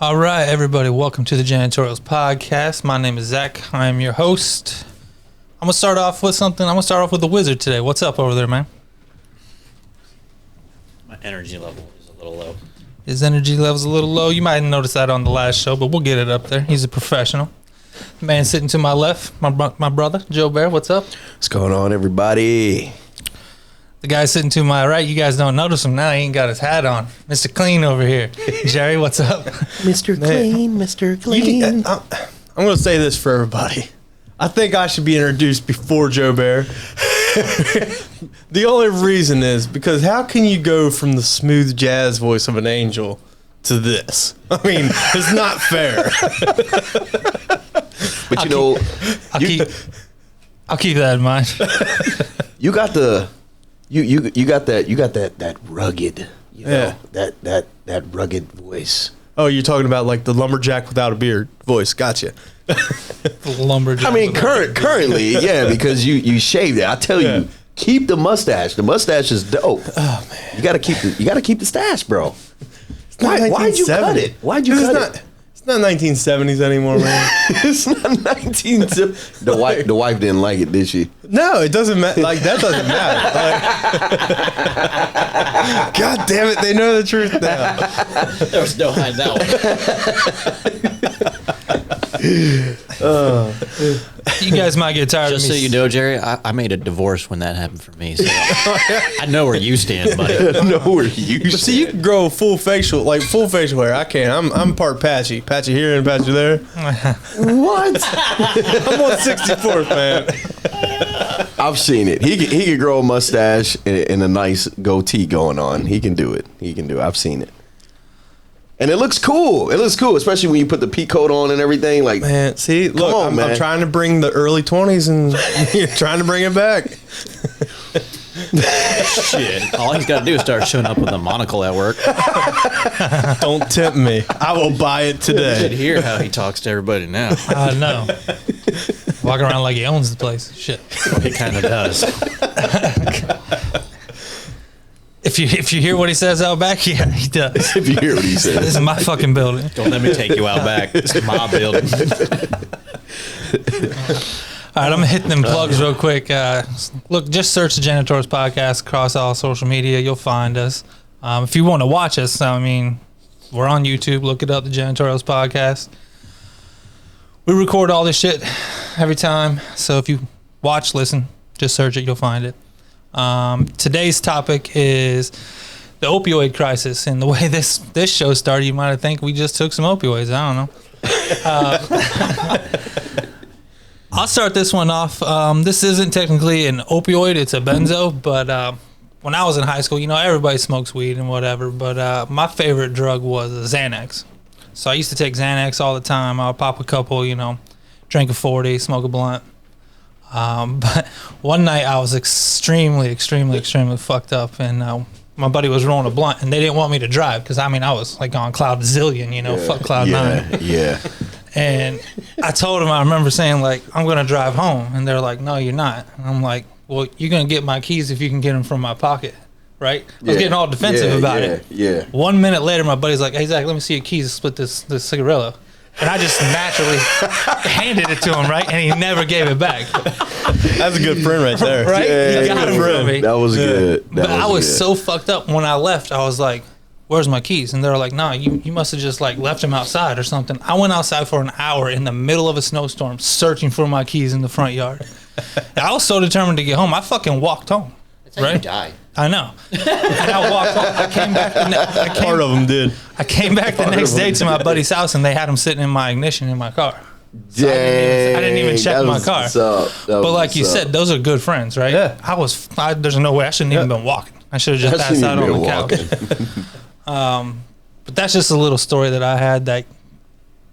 All right, everybody, welcome to the Janitorials podcast. My name is Zach. I am your host. I'm going to start off with something. I'm going to start off with the wizard today. What's up over there, man? My energy level is a little low. His energy level's a little low. You might have noticed that on the last show, but we'll get it up there. He's a professional. Man sitting to my left, my brother, Joe Bear. What's up? What's going on, everybody? The guy sitting to my right, you guys don't notice him now. He ain't got his hat on. Mr. Clean over here. Jerry, what's up? Mr. Clean, Mr. Clean. I'm going to say this for everybody. I think I should be introduced before Joe Bear. The only reason is because how can you go from the smooth jazz voice of an angel to this? I mean, it's not fair. But I'll keep that in mind. You got the you got that rugged, that rugged voice. Oh, you're talking about like the lumberjack without a beard voice. Gotcha. Lumberjack. I mean, currently, yeah, because you shaved it. I tell you, keep the mustache. The mustache is dope. Oh man, you gotta keep the stash, bro. Why'd you cut it? Why'd you cut it? It's not 1970s anymore, man. It's not 1970s. The wife didn't like it, did she? No, it doesn't matter. Like, that doesn't matter. Like, God damn it, they know the truth now. There was no hiding that one. You guys might get tired Just of me. so you know, Jerry, I made a divorce when that happened for me. So I know where you stand, buddy. I know where you But see, you can grow full facial hair. I can't. I'm part patchy. Patchy here and patchy there. What? I'm on 64th, man. I've seen it. He can grow a mustache and a nice goatee going on. He can do it. I've seen it. And it looks cool. Especially when you put the pea coat on and everything. Like, Man, see, look, on, I'm trying to bring the early 20s and you're trying to bring it back. Shit. All he's got to do is start showing up with a monocle at work. Don't tempt me. I will buy it You should today. hear how he talks to everybody now. I know. Walking around like he owns the place. Shit. It kind of does. If you hear what he says out back, yeah, he does. if you hear what he This says. is my fucking building. Don't let me take you out back. This is my building. All right, I'm gonna hit them plugs real quick. Look, just search the Janitorials podcast across all social media. You'll find us. If you want to watch us, I mean, we're on YouTube. Look it up, the Janitorials podcast. We record all this shit every time. So if you watch, listen, just search it. You'll find it. Today's topic is the opioid crisis, and the way this show started, you might think we just took some opioids. I don't know. I'll start this one off. This isn't technically an opioid; it's a benzo. But when I was in high school, everybody smokes weed and whatever. But my favorite drug was a Xanax. So I used to take Xanax all the time. I'll pop a couple, drink a 40, smoke a blunt. But one night I was extremely fucked up, and my buddy was rolling a blunt, and they didn't want me to drive because I was like on cloud zillion, fuck cloud nine. Yeah. And I told them, I remember saying like, I'm gonna drive home, and they're like, no, you're not. And I'm like, well, you're gonna get my keys if you can get them from my pocket, right? I was getting all defensive about it. Yeah. 1 minute later, my buddy's like, hey Zach, let me see your keys to split this cigarillo. And I just naturally handed it to him, right? And he never gave it back. That's a good friend right there. Right? Yeah, He got him from me. That was good. But I was so fucked up when I left. I was like, where's my keys? And they were like, nah, you must have just like left them outside or something. I went outside for an hour in the middle of a snowstorm searching for my keys in the front yard. And I was so determined to get home. I fucking walked home. That's how you die. I know. And I walked home. I came back Part of them did. I came back the next day to my buddy's house, and they had him sitting in my ignition in my car. So Dang, I didn't even check my car. But like you said, those are good friends, right? Yeah. There's no way I shouldn't even been walking. I should have just passed out on the couch. But that's just a little story that I had. That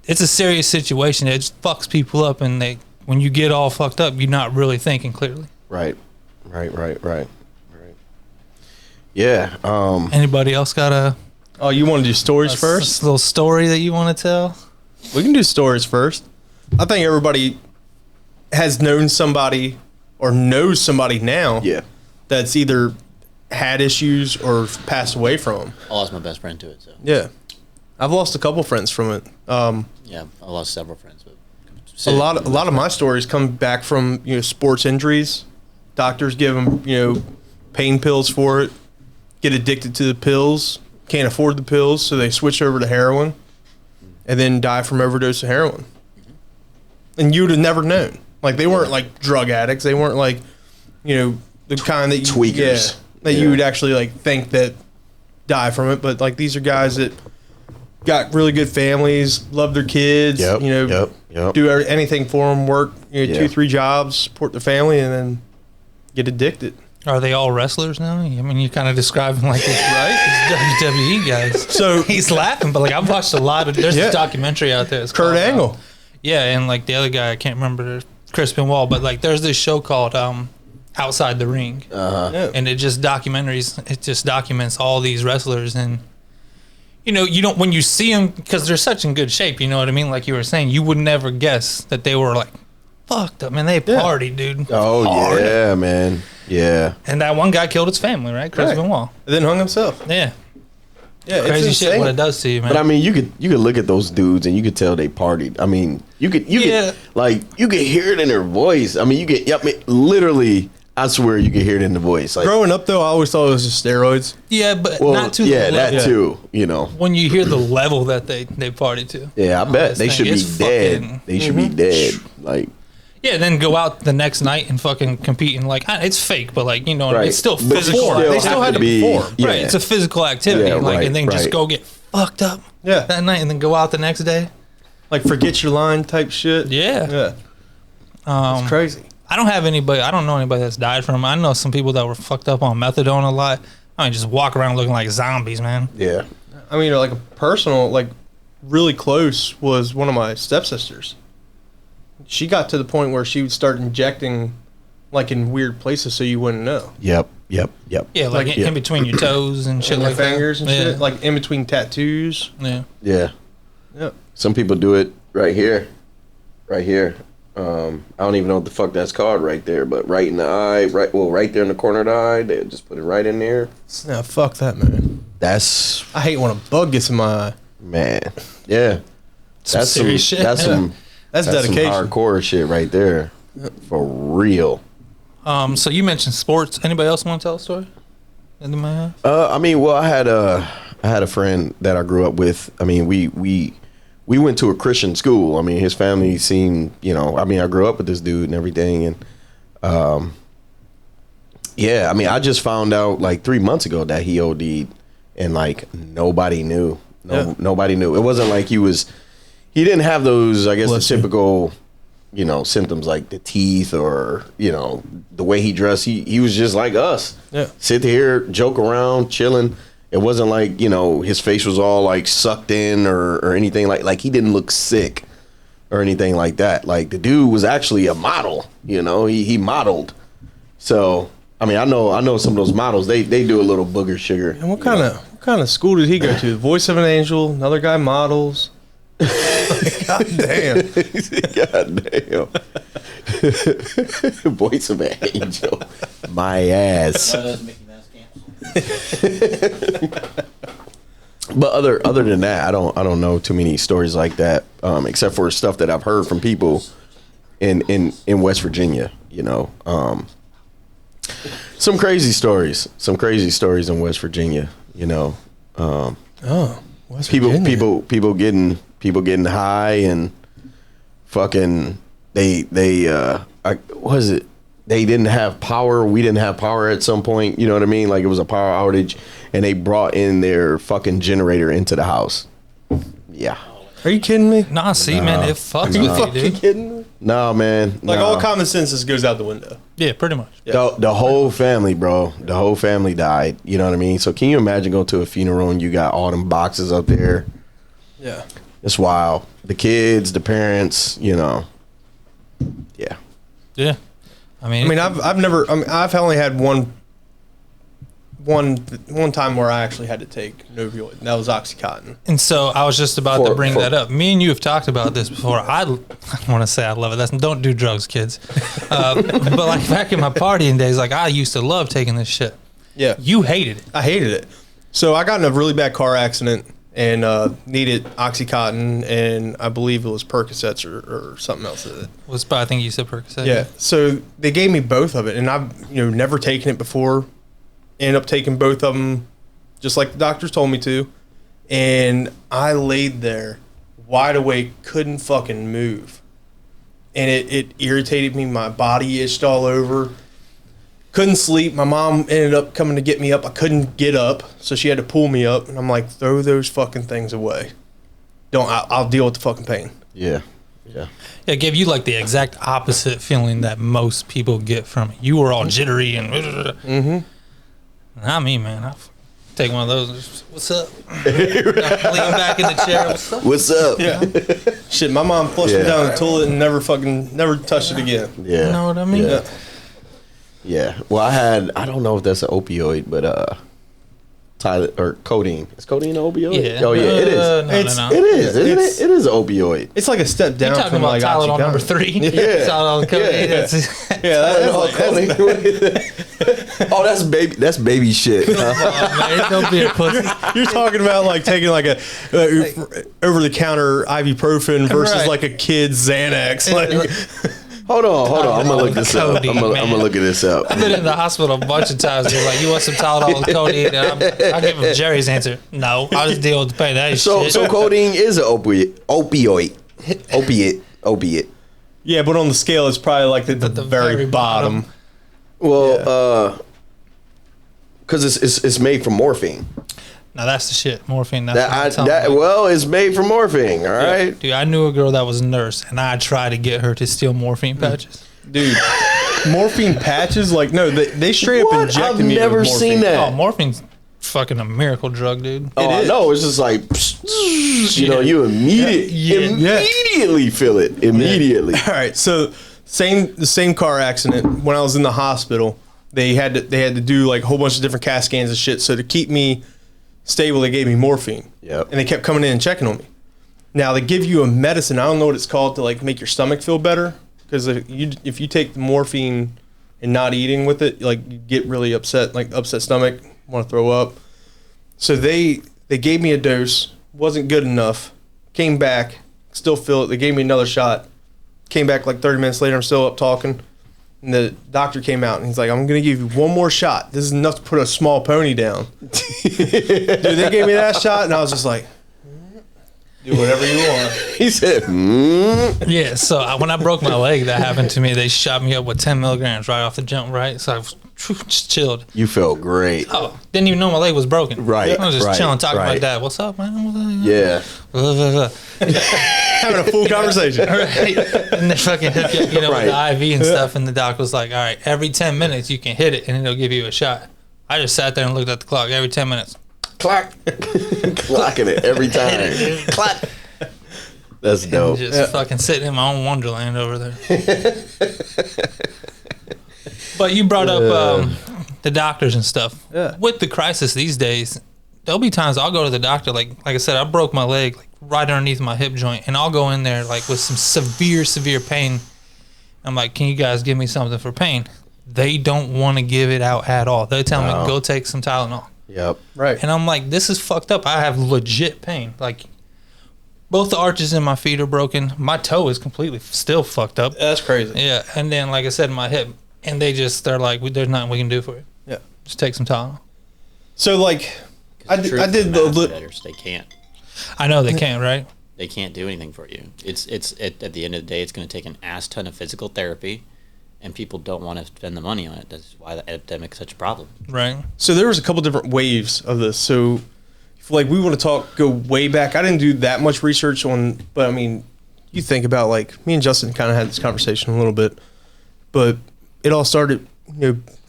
it's a serious situation. It just fucks people up, and when you get all fucked up, you're not really thinking clearly. Right. Yeah. Anybody else got a Oh, you want to do stories first? little story that you want to tell? We can do stories first. I think everybody has known somebody or knows somebody now that's either had issues or passed away from them. I lost my best friend to it, so. Yeah. I've lost a couple friends from it. Yeah, I lost several friends. But A lot of my stories come back from sports injuries. Doctors give them pain pills for it. Get addicted to the pills. Can't afford the pills, so they switch over to heroin, and then die from overdose of heroin. And you would have never known. Like they weren't like drug addicts. They weren't like the kind that tweakers you would actually like think that die from it. But like these are guys that got really good families, love their kids, do anything for them, work 2-3 jobs, support their family, and then get addicted. Are they all wrestlers now? I mean, you kind of describe them like this, right? It's WWE guys. So he's laughing, but like I've watched a lot of. There's a documentary out there. It's Kurt Angle. And like the other guy, I can't remember, Chris Benoit, but like there's this show called Outside the Ring, and it just documents all these wrestlers, and you don't when you see them because they're such in good shape. You know what I mean? Like you were saying, you would never guess that they were like fucked up, man. They partied, dude. Oh Hard. yeah, man. Yeah. And that one guy killed his family, right? Chris Benoit. And then hung himself. Yeah. Yeah, Crazy shit what it does to you, man. But I mean, you could look at those dudes and you could tell they partied. I mean, you could hear it in their voice. I mean, literally, I swear you could hear it in the voice. Like growing up though, I always thought it was just steroids. Yeah, but not to the level. That too. When you hear the level that they partied to. Yeah, I bet they should be dead. They should be dead. Like. Yeah, then go out the next night and fucking compete and like it's fake, but like it's still physical. They still had to perform. Yeah. Right, it's a physical activity. And then just go get fucked up that night and then go out the next day. Like forget your line type shit. Yeah. It's crazy. I don't know anybody that's died from it. I know some people that were fucked up on methadone a lot. I mean, just walk around looking like zombies, man. Yeah. I mean, like a personal, like really close was one of my stepsisters. She got to the point where she would start injecting like in weird places so you wouldn't know. Yep. Yeah, like in between your toes and shit, like fingers that. And shit, like in between tattoos. Yeah. Some people do it right here. I don't even know what the fuck that's called right there, but right in the eye, right there in the corner of the eye, they just put it right in there. Nah, fuck that, man. I hate when a bug gets in my eye. Man, yeah. That's some serious shit. That's dedication. Some hardcore shit right there. For real. So you mentioned sports. Anybody else want to tell a story? I mean, well, I had a friend that I grew up with. I mean, we went to a Christian school. I mean, his family seemed, I mean, I grew up with this dude and everything, and I mean, I just found out like 3 months ago that he OD'd, and like nobody knew. Nobody knew. It wasn't like he didn't have those, I guess, the typical, symptoms like the teeth or, the way he dressed. He was just like us. Yeah. Sit here, joke around, chilling. It wasn't like, his face was all like sucked in or anything like he didn't look sick or anything like that. Like the dude was actually a model, he modeled. So, I mean, I know some of those models, they do a little booger sugar. And what kind of school did he go to? Voice of an Angel, another guy models. God damn. Voice of an Angel. My ass. But other than that, I don't know too many stories like that, except for stuff that I've heard from people in West Virginia. Some crazy stories in West Virginia. West Virginia. People getting high and fucking they didn't have power. We didn't have power at some point. You know what I mean? Like it was a power outage, and they brought in their fucking generator into the house. Yeah. Are you kidding me? Nah, man, it fucks with you, dude. Kidding me? No, man. Like all common sense just goes out the window. Yeah, pretty much. Yeah. The whole family, bro. The whole family died. You know what I mean? So can you imagine going to a funeral and you got all them boxes up there? Yeah. It's wild. The kids, the parents, Yeah. Yeah. I've only had one time where I actually had to take an opioid, and that was OxyContin. And so I was just about to bring that up. Me and you have talked about this before. I want to say I love it. Don't do drugs, kids. But like back in my partying days, like I used to love taking this shit. Yeah. You hated it. I hated it. So I got in a really bad car accident, and needed Oxycontin, and I believe it was Percocets or something else. I think you said Percocet. Yeah. So they gave me both of it, and I've never taken it before. Ended up taking both of them, just like the doctors told me to, and I laid there, wide awake, couldn't fucking move, and it irritated me. My body itched all over. Couldn't sleep. My mom ended up coming to get me up. I couldn't get up, so she had to pull me up. And I'm like, throw those fucking things away. I'll deal with the fucking pain. Yeah. Yeah, it gave you like the exact opposite feeling that most people get from it. You were all jittery and. Mm-hmm. Not me, man. I take one of those. What's up? Lean back in the chair. What's up? What's up? Yeah. Shit, my mom flushed me down the toilet and never touched it again. Yeah. You know what I mean? Yeah. Yeah. Well, I don't know if that's an opioid, but codeine. Is codeine an opioid? Yeah. Oh, yeah, it is. No. It is, isn't it? It is an opioid. It's like a step down. You're talking from about like Tylenol number Oxycontin. 3. Yeah. Tylenol codeine. That's baby shit. Man, don't be a pussy. You're talking about like taking like a over the counter ibuprofen versus Right. like a kid's Xanax. Like, Hold on. I'm gonna look this up. I'm gonna look at this up. I've been in the hospital a bunch of times. They're like, "You want some Tylenol and codeine?" And I give them Jerry's answer. No, I'll just deal with the pain. That is shit. So codeine is an opiate. yeah, but on the scale, it's probably like the very bottom. Well, because it's made from morphine. Now that's the shit. Morphine. That's it's made from morphine. All right, dude. I knew a girl that was a nurse, and I tried to get her to steal morphine patches. Dude, morphine patches? Like, no, they straight up injected me. I've never with morphine. seen that. Oh, morphine's fucking a miracle drug, dude. Oh, no, it's just like, you immediately feel it. Immediately. All right, so the same car accident. When I was in the hospital, they had to do like a whole bunch of different CAT scans and shit. So to keep me stable, they gave me morphine. Yep. And they kept coming in and checking on me. Now they give you a medicine. I don't know what it's called to like make your stomach feel better. Because if you take the morphine and not eating with it, like you get really upset, like upset stomach, want to throw up. So they gave me a dose, wasn't good enough. Came back, still feel it. They gave me another shot. Came back like 30 minutes later. I'm still up talking. And the doctor came out and he's like, "I'm going to give you one more shot. This is enough to put a small pony down." Dude, they gave me that shot and I was just like, do whatever you want. He said, Yeah, so when I broke my leg, that happened to me. They shot me up with 10 milligrams right off the jump, right? So I was just chilled. You felt great. Oh, didn't even know my leg was broken. Right, I was just right, chilling, talking to my right. dad. What's up, man? Yeah. Having a full conversation. Right. And they fucking hook you up, with the IV and stuff. And the doc was like, "All right, every 10 minutes you can hit it and it'll give you a shot." I just sat there and looked at the clock every 10 minutes. Clock. Clocking it every time. Clock. That's dope. Just fucking sitting in my own wonderland over there. But you brought up the doctors and stuff. Yeah. With the crisis these days, there'll be times I'll go to the doctor. Like I said, I broke my leg like right underneath my hip joint, and I'll go in there like with some severe pain. I'm like, "Can you guys give me something for pain?" They don't want to give it out at all. They tell me, "Go take some Tylenol." Yep. Right. And I'm like, "This is fucked up. I have legit pain. Like, both the arches in my feet are broken. My toe is completely still fucked up." That's crazy. Yeah, and then like I said, my hip, and they're like, "There's nothing we can do for you. Yeah. Just take some Tylenol." So like, I did the They can't. I know they can't, right? They can't do anything for you. It's at the end of the day, it's going to take an ass ton of physical therapy, and people don't want to spend the money on it. That's why the epidemic is such a problem. Right. So there was a couple different waves of this. So, if like we want to go way back. I didn't do that much research on, but I mean, you think about like me and Justin kind of had this conversation a little bit, but it all started,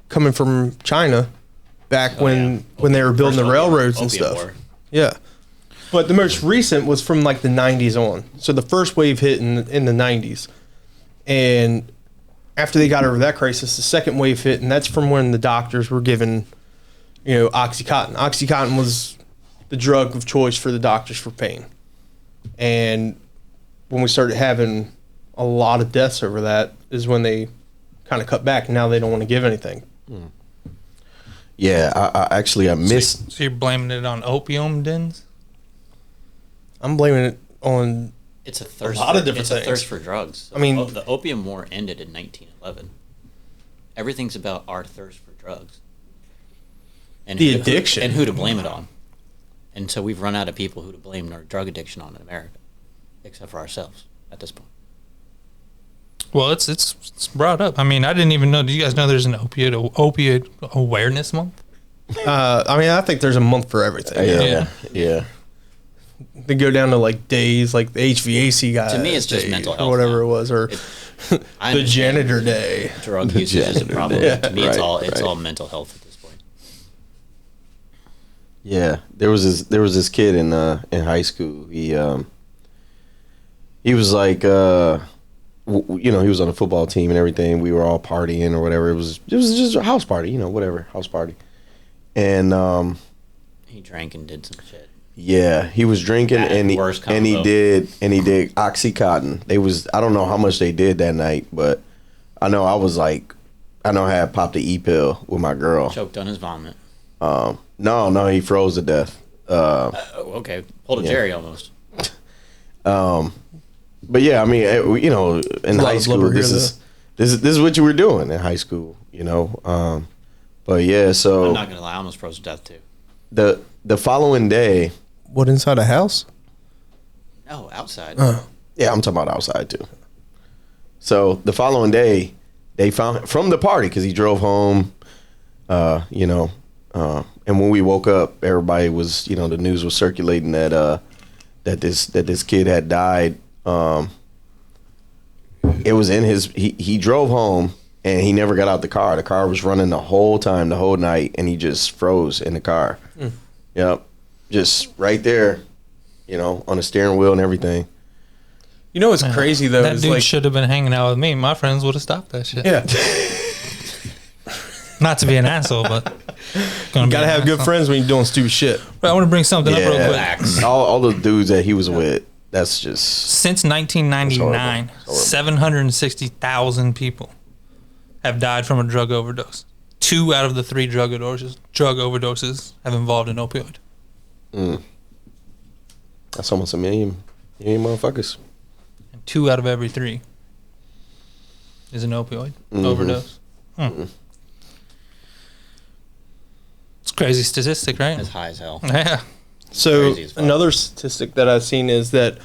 coming from China back when they were building the railroads and Opium stuff. War. Yeah. But the most recent was from like the 90s on. So the first wave hit in the 90s. And after they got over that crisis, the second wave hit, and that's from when the doctors were given, Oxycontin. Oxycontin was the drug of choice for the doctors for pain. And when we started having a lot of deaths over that is when they kind of cut back. Now they don't want to give anything. Yeah, I missed. So you're blaming it on opium dens? I'm blaming it on. It's a thirst. lot of different it's things. a thirst for drugs. I mean- the Opium War ended in 1911. Everything's about our thirst for drugs. And The addiction. and who to blame it on. And so we've run out of people who to blame our drug addiction on in America, except for ourselves at this point. Well, it's brought up. I mean, I didn't even know. Do you guys know there's an opioid awareness month? I mean, I think there's a month for everything. Yeah. They go down to like days, like the HVAC guy. To me, it's just mental health or whatever now. it was, or I the understand janitor day. Drug usage is a problem. Yeah, To me, it's right. all mental health at this point. Yeah, there was this kid in high school. He was like, he was on the football team and everything. We were all partying or whatever. It was just a house party, whatever, house party. And He drank and did some shit. yeah, he was drinking Bad, and worst he combo. did OxyContin. I don't know how much they did that night, but I know I had popped the E-pill with my girl. Choked on his vomit. No, he froze to death. Okay. Pulled a Jerry almost. But yeah, I mean, in lot high of school, blubber this here, is what you were doing in high school, But yeah, so I'm not going to lie. I almost froze to death, too. the following day, What, inside a house? No, outside. yeah, I'm talking about outside too. So the following day, they found from the party because he drove home, and when we woke up, everybody was, the news was circulating that this kid had died. It was in he drove home and he never got out the car. The car was running the whole time, the whole night, and he just froze in the car. Yep, just right there, on the steering wheel and everything. You know what's crazy though? That is dude like, should have been hanging out with me. My friends would have stopped that shit. yeah, Not to be an asshole, but gotta have good friends when you're doing stupid shit. But I want to bring something up real quick. Relax. all the dudes that he was with, that's just Since 1999, That's horrible. 760,000 people have died from a drug overdose. 2 out of the 3 drug overdoses have involved an opioid. that's almost a million motherfuckers. And 2 out of every 3 is an opioid overdose. It's a crazy statistic, right? It's high as hell. Yeah. So Crazy as fuck. another statistic that I've seen is that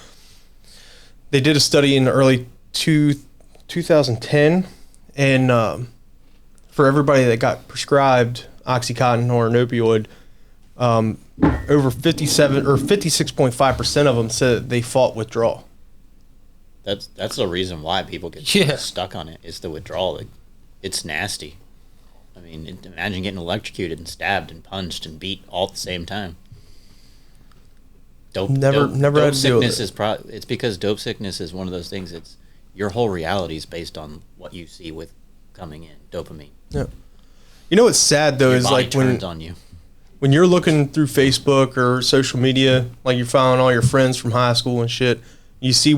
they did a study in the early 2010, and for everybody that got prescribed OxyContin or an opioid, over 57 or 56.5% of them said they fought withdrawal. That's the reason why people get stuck on it. Is the withdrawal. It's nasty. I mean, imagine getting electrocuted and stabbed and punched and beat all at the same time. Never had to deal with sickness it. it's because dope sickness is one of those things. It's your whole reality is based on what you see with coming in dopamine. Yeah. You know what's sad though Your is body like turns on you. when you're looking through Facebook or social media, like you're following all your friends from high school and shit, you see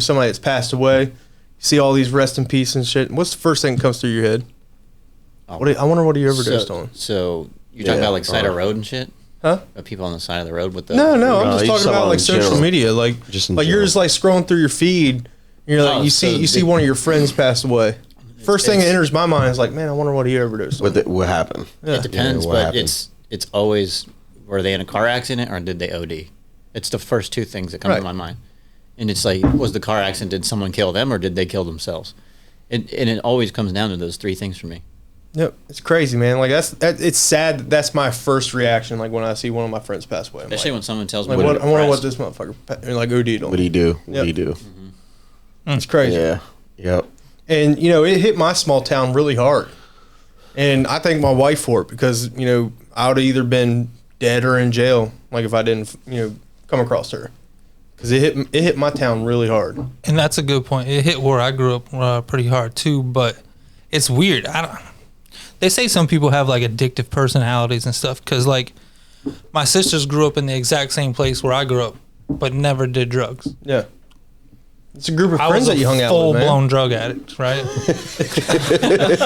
somebody that's passed away, you see all these rest in peace and shit. What's the first thing that comes through your head? Oh. I wonder what he overdosed on. So you're talking Yeah, about like side of road and shit? Huh? People on the side of the road with the No, I'm No, just he's talking talking about about like in social general. media, like Just in you're general. just like scrolling through your feed. You're like Oh, you so see one of your friends passed away. First thing that it's- enters my mind is like, man, I wonder what he overdosed on. What happened? It depends, what but happened? it's always, were they in a car accident or did they OD? It's the first 2 things that come Right. to my mind. And it's like, was the car accident, did someone kill them or did they kill themselves? And it always comes down to those 3 things for me. Yep, it's crazy, man. Like it's sad. That's my first reaction. Like when I see one of my friends pass away, I'm Especially like, when someone tells like me what, I wonder what depressed. this motherfucker like OD'd on. What he do? What Yep. he do? It's crazy. Yeah. Yep. And it hit my small town really hard. And I thank my wife for it because I would have either been dead or in jail, like if I didn't come across her, because it hit my town really hard. And that's a good point. It hit where I grew up pretty hard too, but it's weird. They say some people have like addictive personalities and stuff because like my sisters grew up in the exact same place where I grew up, but never did drugs. Yeah. It's a group of I friends was that you hung a out with, man. full-blown drug addict, right?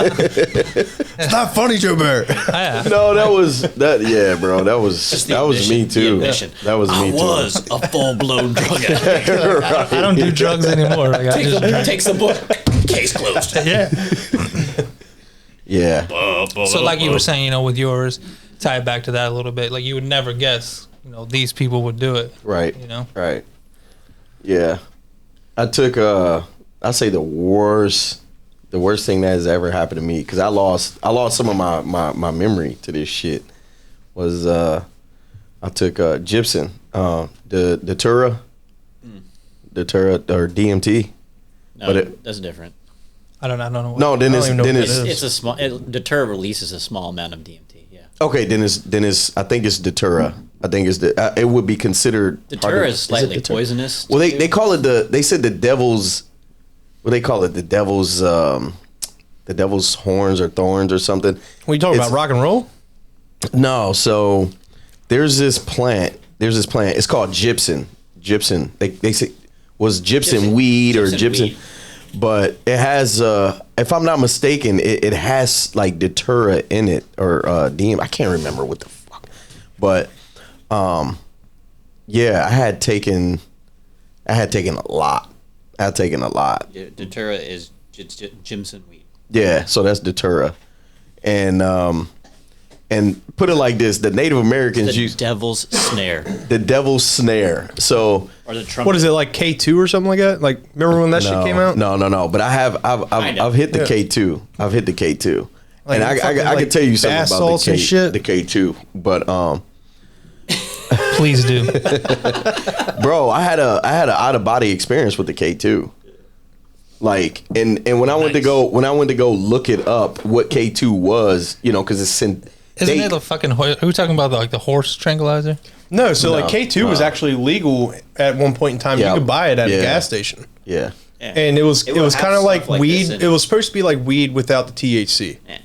It's not funny, Joe Bear. Yeah. No, yeah, bro. That was me too. That was me too. I was a full-blown drug addict. Right. I don't do drugs anymore. Like, I just drink. Takes the book. Case closed. Yeah. Yeah. So like you were saying, you know, with yours, tie it back to that a little bit. Like you would never guess, you know, these people would do it. Right. You know? Right. Yeah. I took I say the worst thing that has ever happened to me, because I lost some of my memory to this shit, was I took Gypsum, the Datura or DMT. No, but that's different. I don't know. No, then it's It's a small. Deter releases a small amount of DMT. Yeah. okay. Then it's I think it's Datura. I think it's it would be considered. Deter is slightly poisonous. Well, they call it they said the devil's. What they call it? The devil's horns or thorns or something. What are you talking about? Rock and roll? No. So there's this plant. It's called gypsum. Gypsum. They say was gypsum weed or gypsum. Weed. But it has, if I'm not mistaken, it has like Datura in it or DM. I can't remember what the fuck. But yeah, I had taken a lot. Yeah, Datura is Jimson weed. Yeah, so that's Datura, and put it like this: the Native Americans The use devil's snare. the devil's snare. So Or the trumpet. What is it, like K2 or something like that? Like, remember when that shit came out? No. But I've hit the K2. I've hit the K2, Like, and I fucking, can tell you something bath about salts and shit? the K2. But Please do. bro, I had an out of body experience with the K2. Like, and when I went to go look it up, what K2 was, you know, because it's Isn't it the fucking? Are we talking about like the horse tranquilizer? No, so like K2 was actually legal at one point in time. Yeah. You could buy it at a Yeah. gas station. Yeah. Yeah. And it was would kind have of like stuff like weed. this in It was supposed to be like weed without the THC. Yeah.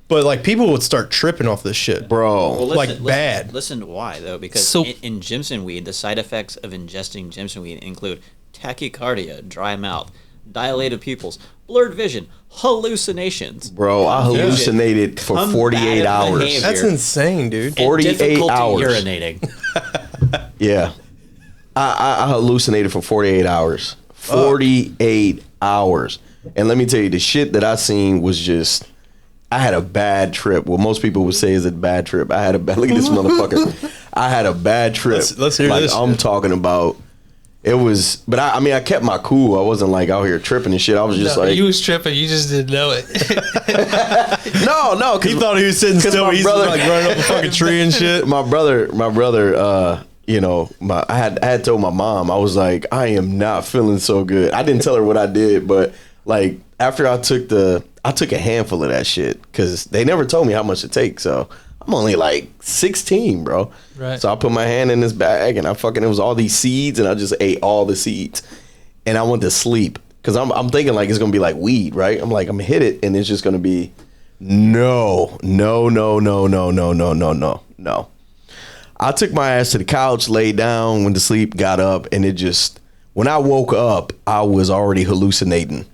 But like people would start tripping off this shit. Bro. Well, Like, bad. Listen to why though, because So- in Jimson weed, the side effects of ingesting Jimson weed include tachycardia, dry mouth, dilated pupils, blurred vision, hallucinations. Bro, I hallucinated for Combative 48 hours. behavior. That's insane, dude. and 48 difficulty hours. urinating. Yeah. I hallucinated for 48 hours. 48 hours. And let me tell you, the shit that I seen was just, I had a bad trip. What most people would say is a bad trip. I had a bad, look at this motherfucker. I had a bad trip. Let's hear like, this I'm shit. talking about, it was, but I mean, I kept my cool. I wasn't like out here tripping and shit. I was just No, like, you was tripping. You just didn't know it. no, He thought he was sitting still. my He's brother- like running up a fucking tree and shit. my brother, you know, I had told my mom, I was like, I am not feeling so good. I didn't tell her what I did, but like after I took a handful of that shit, because they never told me how much to take. So I'm only like 16, bro. Right. So I put my hand in this bag and it was all these seeds and I just ate all the seeds. And I went to sleep because I'm thinking like it's gonna be like weed, right? I'm like, I'm gonna hit it and it's just gonna be no. I took my ass to the couch, laid down, went to sleep, got up, and it just, when I woke up, I was already hallucinating.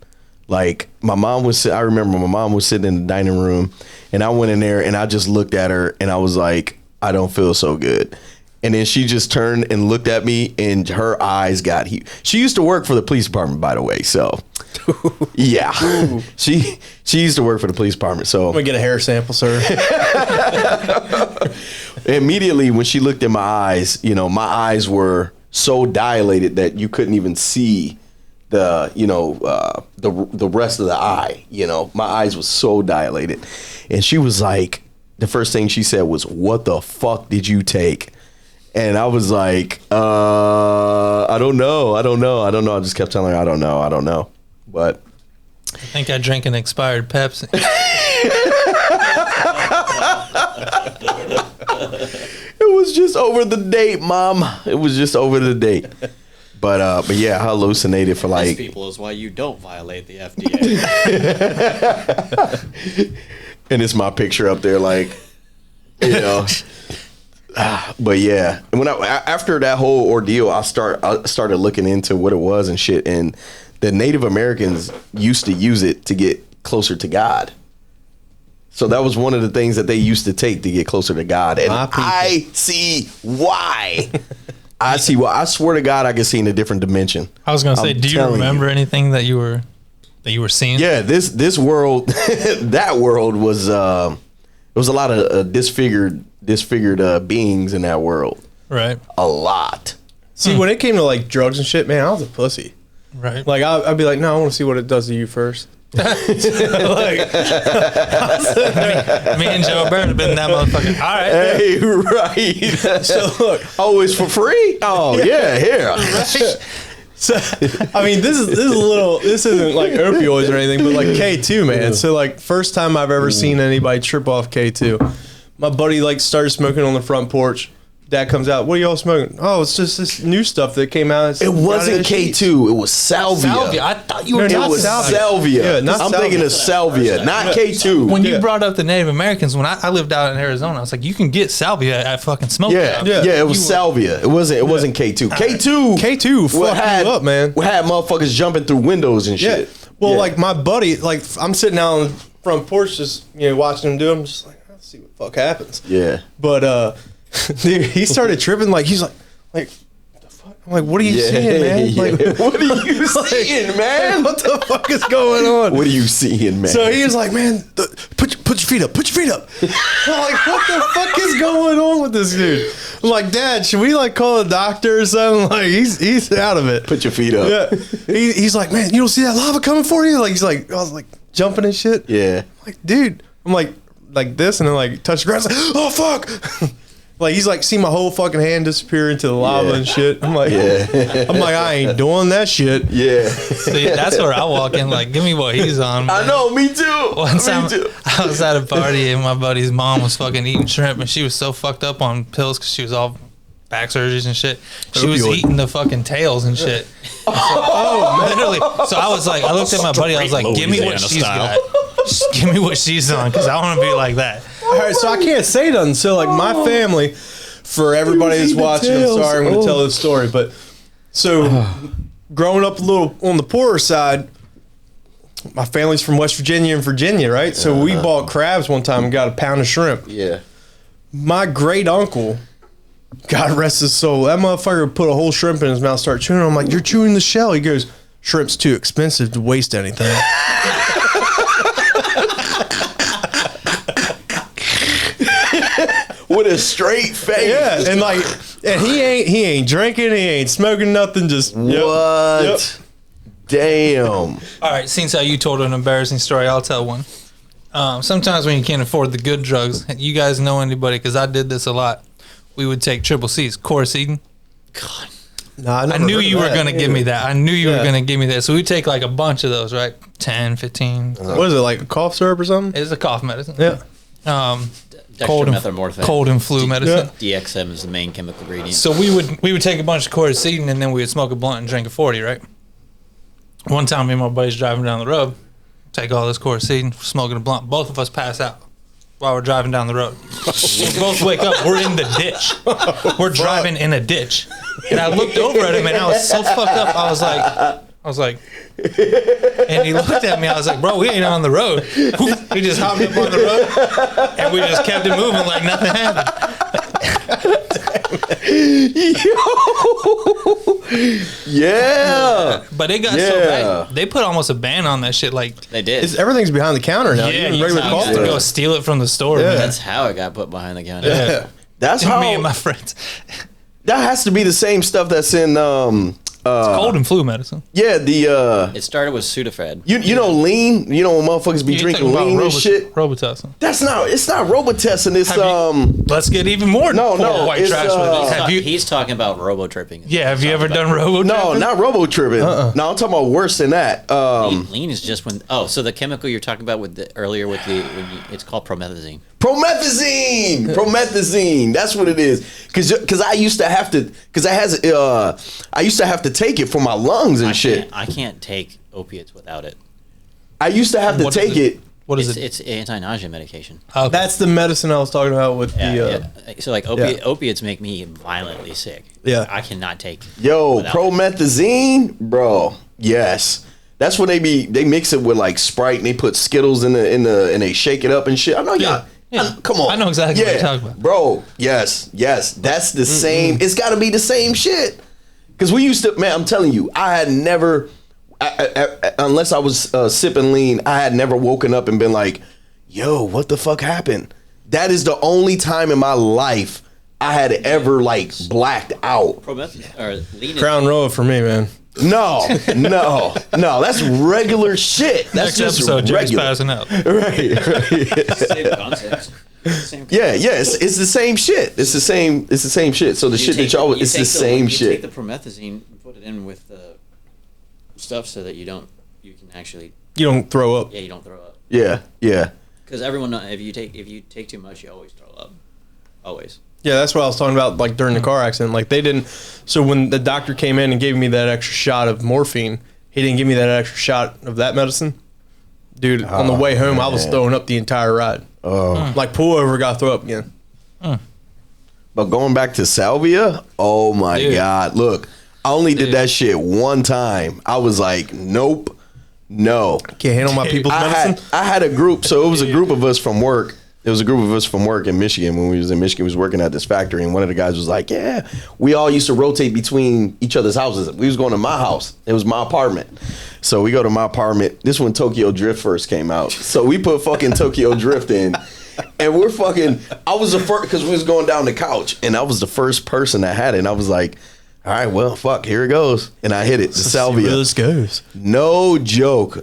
Like I remember my mom was sitting in the dining room and I went in there and I just looked at her and I was like, I don't feel so good. And then she just turned and looked at me and her eyes got huge. She used to work for the police department, by the way. So yeah, she used to work for the police department. So I'm gonna get a hair sample, sir. immediately when she looked in my eyes, you know, my eyes were so dilated that you couldn't even see the rest of the eye. You know, my eyes was so dilated. And she was like, the first thing she said was, "What the fuck did you take?" And I was like, I don't know. I just kept telling her, I don't know. But I think I drank an expired Pepsi. it was just over the date, Mom. It was just over the date. But yeah, I hallucinated for like. These people is why you don't violate the FDA. And it's my picture up there, like, you know. But yeah, when after that whole ordeal, I started looking into what it was and shit, and the Native Americans used to use it to get closer to God. So that was one of the things that they used to take to get closer to God, and I see why. I see why. I swear to God, I can see in a different dimension. I was gonna say, do you remember anything that you were seeing? Yeah, this world, that world was there was a lot of disfigured beings in that world. Right. A lot. See, when it came to like drugs and shit, man, I was a pussy. Right. Like I'd be like, no, I want to see what it does to you first. Like, me and Joe Bird have been that motherfucker. All right. Hey, right. So look, always for free? Oh yeah, here. Right. So I mean, this isn't like opioids or anything, but like K2, man. So like first time I've ever seen anybody trip off K2. My buddy like started smoking on the front porch. Dad comes out. What are y'all smoking? Oh, it's just this new stuff that came out. It wasn't K2. It was salvia. I thought you were. It was salvia. Yeah, I'm thinking of salvia, not K2. When you brought up the Native Americans, when I lived out in Arizona, I was like, you can get salvia at fucking smoke shops. Yeah, it was salvia. It wasn't K2. K2 fucked you up, man. We had motherfuckers jumping through windows and shit. Yeah. Well, like my buddy, like I'm sitting out on the front porch, just watching him do it. I'm just like, let's see what the fuck happens. Yeah. But dude, he started tripping. Like he's like, what the fuck? I'm like, what are you seeing, man? Like, what are you seeing, man? What the fuck is going on? What are you seeing, man? So he was like, man, put your feet up. Put your feet up. I'm like, what the fuck is going on with this dude? I'm like, Dad, should we like call a doctor or something? Like he's out of it. Put your feet up. Yeah. He's like, man, you don't see that lava coming for you? Like he's like, I was like jumping and shit. Yeah. I'm like, dude, I'm like this, and then like touch the grass. Like, oh fuck. Like he's like, see my whole fucking hand disappear into the lava and shit. I'm like, I ain't doing that shit. Yeah. See, that's where I walk in. Like, give me what he's on. Man. I know, me too. One time, I was at a party and my buddy's mom was fucking eating shrimp, and she was so fucked up on pills because she was all back surgeries and shit. She was eating the fucking tails and shit. Oh, literally. So I was like, I looked at my buddy. I was like, give me what she's got. Just give me what she's on, because I want to be like that. All right, so I can't say nothing. So like my family, for everybody that's watching, I'm sorry, I'm going to tell this story, but so growing up a little on the poorer side, my family's from West Virginia and Virginia, right? So we bought crabs one time and got a pound of shrimp. Yeah. My great uncle, God rest his soul, that motherfucker put a whole shrimp in his mouth, start chewing. I'm like, you're chewing the shell. He goes, shrimp's too expensive to waste anything. With a straight face. Yeah, and he ain't drinking, he ain't smoking nothing. Just what? Yep. Damn. All right, since how you told an embarrassing story, I'll tell one. Sometimes when you can't afford the good drugs, you guys know anybody, because I did this a lot. We would take triple C's, Coricidin. God. Nah, I knew you were going to give me that. I knew you were going to give me that. So we take like a bunch of those, right? 10, 15. What is it, like a cough syrup or something? It's a cough medicine. Yeah. Cold and flu medicine. DXM is the main chemical ingredient. So we would take a bunch of Coricidin, and then we would smoke a blunt and drink a 40, right? One time, me and my buddies driving down the road, take all this Coricidin, smoking a blunt. Both of us pass out while we're driving down the road. We both wake up. We're in the ditch. We're driving in a ditch. And I looked over at him, and I was so fucked up. I was like, and he looked at me. I was like, bro, we ain't on the road. We just hopped up on the road, and we just kept it moving like nothing happened. Yeah. But it got so bad. They put almost a ban on that shit. Like They did. Everything's behind the counter now. yeah, Even you regular cough have to syrup. go steal it from the store. Yeah. Man. That's how it got put behind the counter. Yeah. That's how. Me and my friends. That has to be the same stuff that's in Cold and flu medicine. yeah, It started with Sudafed. you know lean, when motherfuckers be drinking lean and shit. Robitussin. It's not Robitussin, it's Let's get even more No, white it's, trash with it. He's talking about robo-tripping. Yeah, have you ever done robo? no, not Robo tripping. No, I'm talking about worse than that. Lean is just when. Oh, so the chemical you're talking about it's called promethazine. Promethazine. That's what it is. Because I used to have to. Because I used to have to take it for my lungs and shit. I can't take opiates without it. I used to have to What take is it What is it? It's anti-nausea medication. Okay. That's the medicine I was talking about with the. So like opiates make me violently sick. Yeah. I cannot take. Promethazine, bro. Yes. That's when they mix it with like Sprite and they put Skittles in the and they shake it up and shit. I know y'all. Yeah. Come on. I know exactly what you're talking about. Bro, yes. That's the same. It's got to be the same shit. Because we used to, man, I'm telling you, I had never, unless I was sipping lean, I had never woken up and been like, yo, what the fuck happened? That is the only time in my life I had ever like blacked out. Crown Royal for me, man. No, that's regular shit. That's Next just episode, Jerry's regular. passing out. Right. Same concept. Yeah, it's the same shit. It's the same shit. So the shit that y'all, it's the same shit. You take the promethazine and put it in with the stuff so that you don't throw up. Yeah, you don't throw up. Yeah. Because everyone knows if you take too much, you always throw up. Always. Yeah, that's what I was talking about, like during the car accident. Like they didn't. So when the doctor came in and gave me that extra shot of morphine, he didn't give me that extra shot of that medicine. Dude, on the way home, I was throwing up the entire ride. Like pull over, got to throw up again. But going back to salvia, oh my God. Look, I only did that shit one time. I was like, nope, no. Can't handle my people's medicine? I had a group, so it was a group of us from work. It was a group of us from work in Michigan. When we was in Michigan, we was working at this factory, and one of the guys was like, yeah, we all used to rotate between each other's houses. We was going to my house. It was my apartment. So we go to my apartment. This when Tokyo Drift first came out. So we put fucking Tokyo Drift in. And we're fucking, I was the first, because we was going down the couch, and I was the first person that had it. And I was like, all right, well, fuck, here it goes. And I hit it, the salvia. Where this goes. No joke.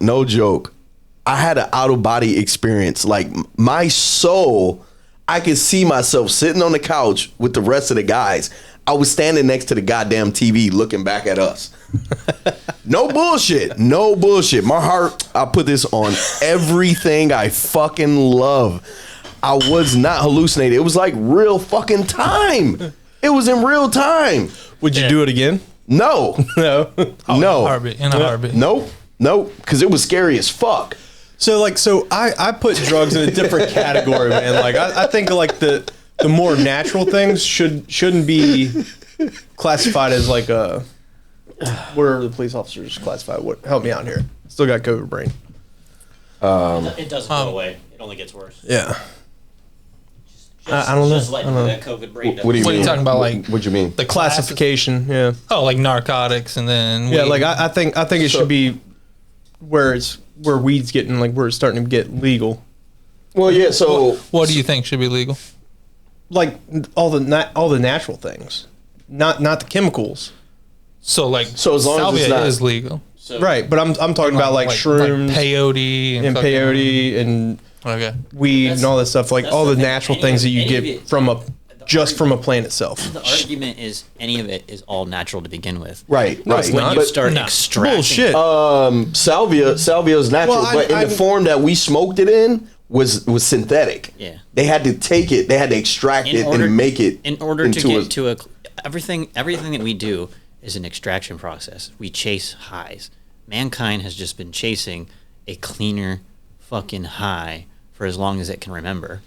I had an out-of-body experience. Like, my soul, I could see myself sitting on the couch with the rest of the guys. I was standing next to the goddamn TV looking back at us. No bullshit. My heart, I put this on everything I fucking love. I was not hallucinating. It was like real fucking time. It was in real time. Would you do it again? No. No. No. In a heartbeat. Nope. Because it was scary as fuck. So I put drugs in a different category, man. Like I think like the more natural things shouldn't be classified as like a, what are the police officers classified? What, help me out here. Still got COVID brain. It doesn't go away. It only gets worse. Yeah. I don't know. Just like that COVID brain. What do you What are mean? you talking about? Like what you mean? the Classification. Yeah. Oh, like narcotics, and then Yeah. weed. Like I think it should be where weed's getting like where it's starting to get legal. Well, yeah. So what do you think should be legal? Like all the natural things, not the chemicals. So as long as salvia it's not is legal, So, Right, but I'm talking about like shrooms, like peyote, and fucking- peyote and Okay. weed and all that stuff, like that's all the the thing. natural Any things of that you it- get from a plant itself. The argument is any of it is all natural to begin with. right. it's When not. you But start No. extracting, Bullshit. salvia is natural, Well, but in the form that we smoked it in was synthetic. Yeah. They had to take it. They had to extract it and make it. in order to into get to everything that we do is an extraction process. We chase highs. Mankind has just been chasing a cleaner fucking high for as long as it can remember.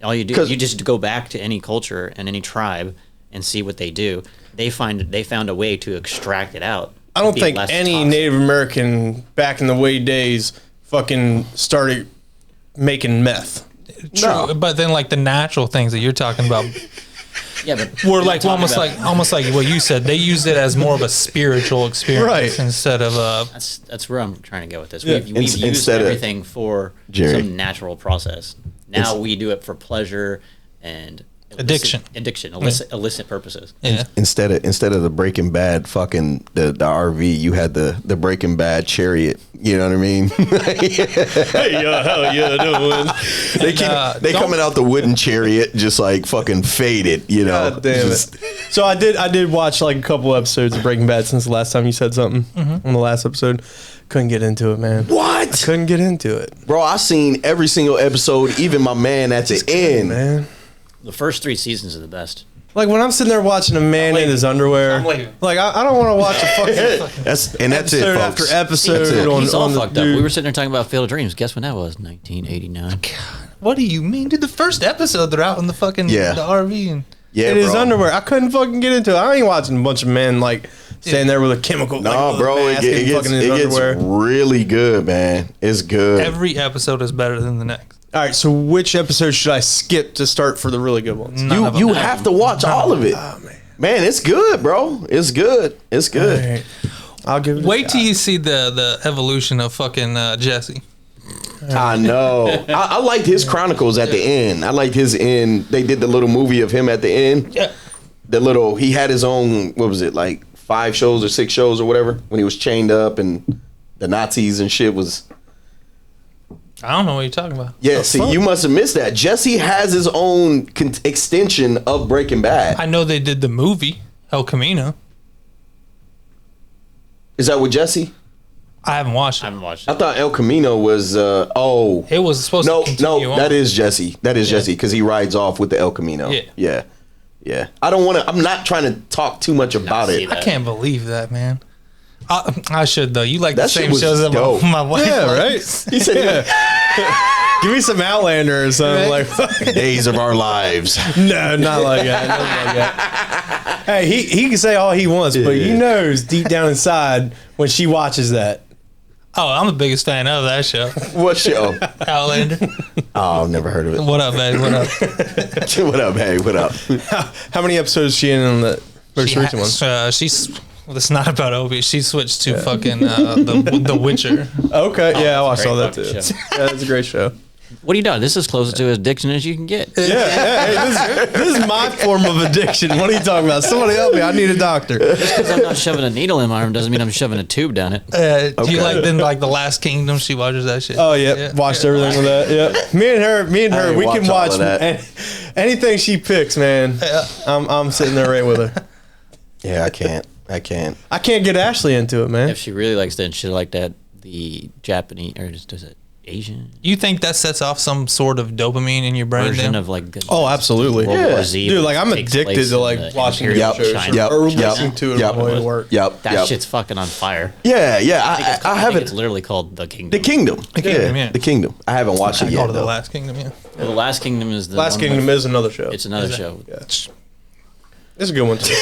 All you do, you just go back to any culture and any tribe and see what they do. They found a way to extract it out. I don't be think less any toxic. Native American back in the way days fucking started making meth. True, No. but then like the natural things that you're talking about Yeah, but were we're like talking almost about- like what you said. They used it as more of a spiritual experience Right. instead of a. That's where I'm trying to go with this. Yeah. We've used Instead of- everything for Jerry. some natural process. Now we do it for pleasure and Addiction. illicit purposes. Yeah. Instead of the Breaking Bad fucking the RV, you had the Breaking Bad chariot. You know what I mean? Hey, how you doing? They coming out the wooden chariot just like fucking faded. You know? God damn Just- it. So I did watch like a couple episodes of Breaking Bad since the last time you said something on the last episode. Couldn't get into it, man. What? Couldn't get into it, Bro, I seen every single episode, even my man at the end. man. The first 3 seasons are the best. Like when I'm sitting there watching a man in his underwear, like I don't want to watch a fucking That's it, episode after folks. episode on, He's all on the fucked up. dude. We were sitting there talking about Field of Dreams. Guess when that was? 1989. What do you mean? Dude, the first episode, they're out in the fucking the RV. And Yeah, in his bro. underwear. I couldn't fucking get into it. I ain't watching a bunch of men like standing there with a chemical. No, like, bro, mask and fucking in his it gets underwear. really good, man. It's good. every episode is better than the next. All right, so which episode should I skip to start for the really good ones? None of you them. have to watch all of it. Oh man, Man, it's good, bro. It's good. It's good. all right. I'll give it. Wait till you see the evolution of fucking Jesse. I know. I liked his chronicles at the end. I liked his end. They did the little movie of him at the end. Yeah. He had his own, what was it, like 5 shows or 6 shows or whatever, when he was chained up and the Nazis and shit was. I don't know what you're talking about. Yeah, see, you must have missed that. Jesse has his own extension of Breaking Bad. I know they did the movie El Camino. Is that with Jesse? I haven't watched I it. haven't watched I it. thought El Camino was. It was supposed to continue on. that is Jesse. That is Jesse because he rides off with the El Camino. Yeah. I don't want to. I'm not trying to talk too much about see it. that. I can't believe that, man. I should though. You like That the shit same was shows that dope. my wife Yeah, likes. right. He said, Give me some Outlander or something like. "Days of our lives." No, not like that. Nothing like that. Hey, he can say all he wants, but he knows deep down inside when she watches that. Oh, I'm the biggest fan of that show. What show? Outlander. Oh, I've never heard of it. What up, babe? What up? What up, hey? What up? How many episodes is she in on the most recent one? She's. Well, it's not about Obi. She switched to fucking the Witcher. Okay, yeah, I it's a saw great that too. fucking Yeah, that's a great show. What are you doing? This is close to addiction as you can get. Yeah, hey, this is my form of addiction. What are you talking about? Somebody help me. I need a doctor. Just because I'm not shoving a needle in my arm doesn't mean I'm shoving a tube down it. Do you like then like the Last Kingdom? She watches that shit. Oh yeah, watched everything with that. Yeah, me and I her, ain't we can watch watch all of that. anything she picks, man. I'm sitting there right with her. Yeah, I can't. I can't get Ashley into it, man. If she really likes that shit like that, the Japanese, or does it Asian You think that sets off some sort of dopamine in your brain? version Then? of like Oh, absolutely. World Yeah. War Z? Dude, like I'm takes addicted place to in like the watching Imperial Yep, shows China. or yep, listening to it yep. on the way to work. Yep. That shit's fucking on fire. Yeah. I I think haven't. it's literally called The Kingdom. The Kingdom. The Kingdom, yeah. The Kingdom. I haven't watched I it call yet it the though. Last Kingdom. Yeah. The Last Kingdom is the Last one Kingdom with- is another show. It's another show. Yeah. It's a good one too.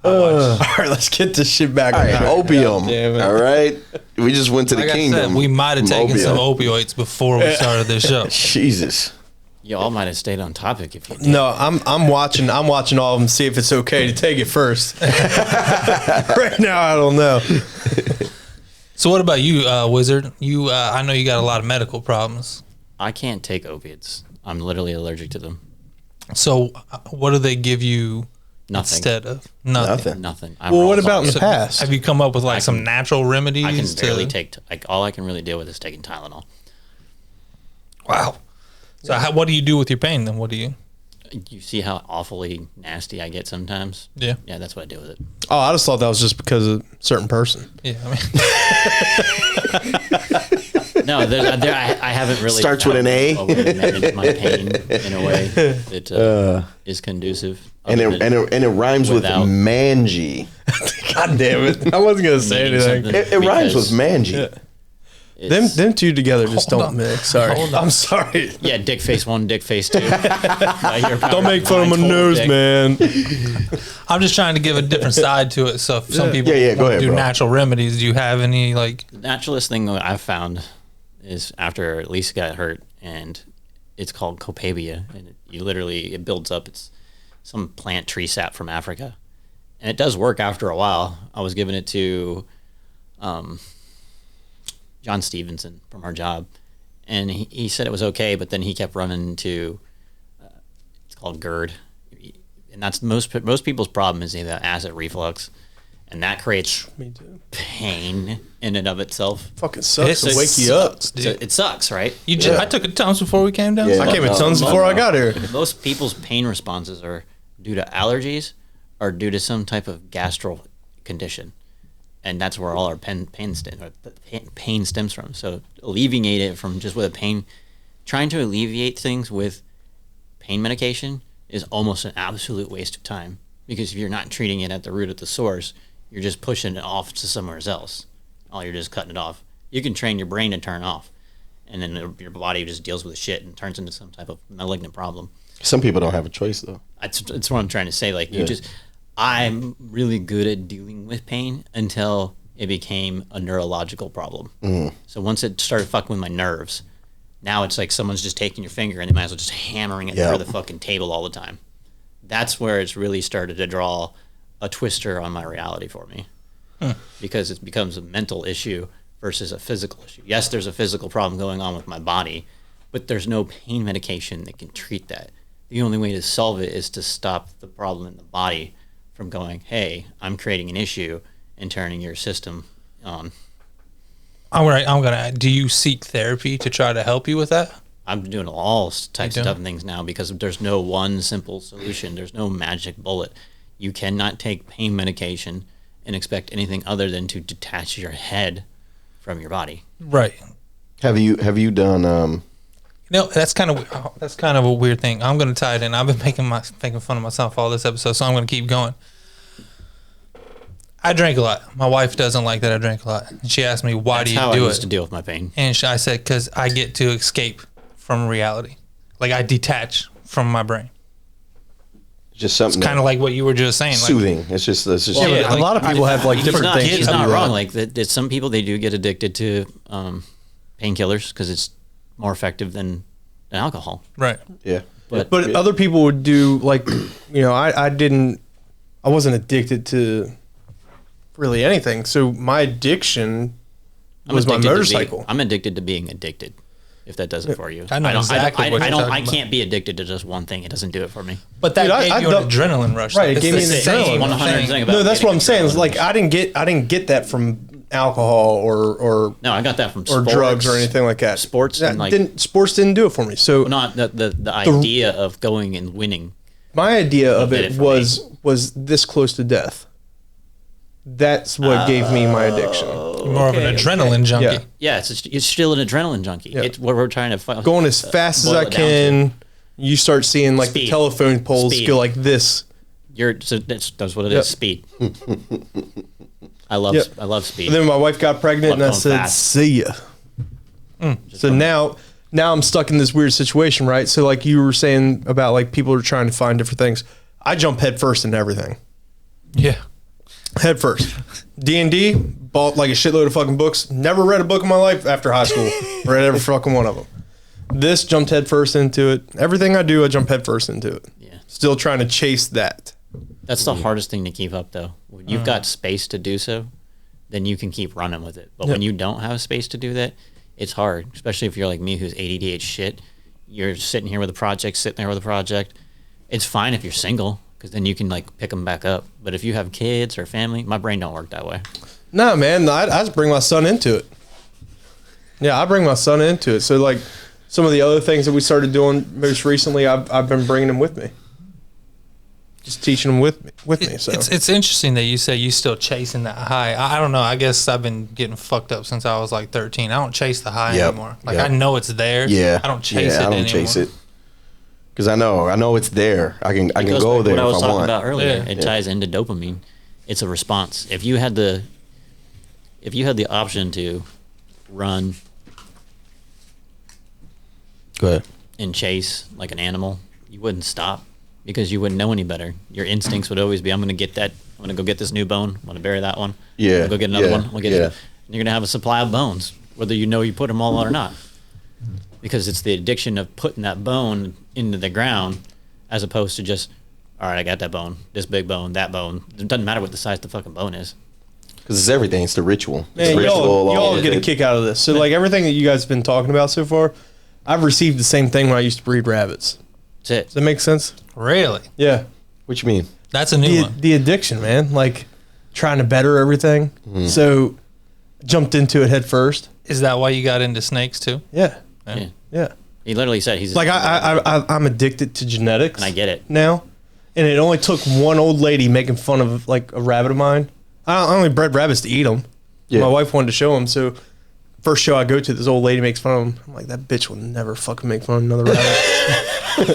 All right, let's get this shit back. All right, on. Opium. God damn it. All right, we just went to the Like I Kingdom. said, we might have taken Opium. some opioids before we started this show. Jesus. Y'all might have stayed on topic if you did. No, I'm watching all of them. See if it's okay to take it first. Right now, I don't know. So what about you, Wizard? You, I know you got a lot of medical problems. I can't take opiates. I'm literally allergic to them. So what do they give you Nothing. instead of nothing? Nothing. Well, what about in the So past? have you come up with like some can- natural remedies? I can barely to, take. Like all I can really deal with is taking Tylenol. Wow. So what do you do with your pain then? What do you? You see how awfully nasty I get sometimes? Yeah. Yeah, that's what I do with it. Oh, I just thought that was just because of a certain person. Yeah. I mean, No, I haven't really. Starts with an A. found a way to manage my pain in a way that is conducitive. And other than it rhymes with without mangy. God damn it! I wasn't gonna say needing anything. something It rhymes because with mangy. it's- Them two together just Hold don't on. mix. Sorry, Hold on. I'm sorry. Yeah, dick face 1, dick face 2. Don't make fun of my nose, man. I'm just trying to give a different side to it. So if some people Yeah, go ahead, do bro. natural remedies, do you have any like? The naturalist thing that I've found is after Lisa got hurt, and it's called copabia, and it builds up. It's some plant tree sap from Africa, and it does work after a while. I was giving it to John Stevenson from our job, and he said it was okay, but then he kept running into it's called GERD, and that's most people's problem is they have acid reflux, and that creates Me too. pain in and of itself. Fucking sucks It to wake you up. sucks, dude. So it sucks, right? I took it tons before we came down. Yeah. I came in tons before I got here. Most people's pain responses are due to allergies or due to some type of gastro condition, and that's where all our pain stems from. So alleviate it from just with a pain, trying to alleviate things with pain medication is almost an absolute waste of time, because if you're not treating it at the root of the source, you're just pushing it off to somewhere else. You're just cutting it off. You can train your brain to turn off, and then your body just deals with the shit and turns into some type of malignant problem. Some people don't have a choice though. That's what I'm trying to say. Like I'm really good at dealing with pain until it became a neurological problem. So once it started fucking with my nerves, now it's like someone's just taking your finger and they might as well just hammering it through the fucking table all the time. That's where it's really started to draw a twister on my reality for me. Because it becomes a mental issue versus a physical issue. Yes, there's a physical problem going on with my body, but there's no pain medication that can treat that. The only way to solve it is to stop the problem in the body from going, hey, I'm creating an issue, and turning your system on. Do you seek therapy to try to help you with that? I'm doing all types of different things now, because there's no one simple solution. There's no magic bullet. You cannot take pain medication and expect anything other than to detach your head from your body. Right. Have you done? That's kind of a weird thing. I'm going to tie it in. I've been making fun of myself all this episode, so I'm going to keep going. I drank a lot. My wife doesn't like that I drink a lot. And she asked me, why do you do it? That's how I used to deal with my pain. And I said, because I get to escape from reality. Like, I detach from my brain. Just something. It's kind of like what you were just saying. Soothing. It's just a lot of people have like different things. He's not wrong. Like that, some people, they do get addicted to painkillers because it's more effective than alcohol. Right. Yeah. But other people would do like, I wasn't addicted to really anything. So my addiction was my motorcycle. I'm addicted to being addicted. If that does it for you, I know exactly what you're talking I about. can't be addicted to just one thing. It doesn't do it for me. But that gave you an adrenaline rush. Right, it gave me an adrenaline. 100 thing about No, that's what I'm saying. adrenaline Is like rush. I didn't get that from alcohol or No, I got that from or sports, drugs or anything like that. Sports and like sports didn't do it for me. So not the idea of going and winning. my idea of did it it for was this close to death. That's what gave me my addiction. You're more of an adrenaline junkie. Yeah. Yeah, it's still an adrenaline junkie. Yeah. It's what we're trying to find. Going as fast as I can. You start seeing like the Speed. telephone poles Speed. go like this. That's what it Yep. is. Speed. I love Yep. speed. And then my wife got pregnant, and I Going said, fast. "See ya." So now I'm stuck in this weird situation, right? So like you were saying about like people are trying to find different things. I jump head first into everything. Yeah. Head first. D&D, bought like a shitload of fucking books. Never read a book in my life after high school. Read every fucking one of them. This jumped head first into it. Everything I do, I jump head first into it. Yeah. Still trying to chase that. That's the hardest thing to keep up, though. When you've got space to do so, then you can keep running with it. But when you don't have space to do that, it's hard, especially if you're like me who's ADD as shit. You're sitting here with a project, sitting there with a project. It's fine if you're single, because then you can like pick them back up. But if you have kids or family, my brain don't work that way. No, man, I just bring my son into it. Yeah, I bring my son into it. So like some of the other things that we started doing most recently, I've been bringing them with me. Just teaching them with me. So It's interesting that you say you still chasing that high. I don't know. I guess I've been getting fucked up since I was like 13. I don't chase the high anymore. Like I know it's there. Yeah. I don't chase it I don't anymore. chase it. Because I know it's there. I can go there what I was if I talking want. about earlier. Yeah. It ties into dopamine. It's a response. If you had the option to run Go ahead. and chase like an animal, you wouldn't stop because you wouldn't know any better. Your instincts would always be, I'm going to get that. I'm going to go get this new bone. I'm going to bury that one. Yeah, I'm gonna go get another yeah, one. We'll get yeah. it. And you're going to have a supply of bones, whether you know you put them all out or not. Because it's the addiction of putting that bone into the ground as opposed to just, all right, I got that bone, this big bone, that bone. It doesn't matter what the size the fucking bone is. Because it's everything. It's the ritual. It's man, the ritual. y'all get a kick out of this. So like everything that you guys have been talking about so far, I've received the same thing when I used to breed rabbits. That's it. Does that make sense? Really? Yeah. What you mean? That's a new one. The addiction, man. Like trying to better everything. So jumped into it head first. Is that why you got into snakes too? Yeah. Yeah. Yeah. He literally said he's Like I'm addicted to genetics. and I get it. now, and it only took one old lady making fun of like a rabbit of mine. I only bred rabbits to eat them. Yeah. My wife wanted to show them, so first show I go to, this old lady makes fun of him. I'm like, that bitch will never fucking make fun of another rabbit.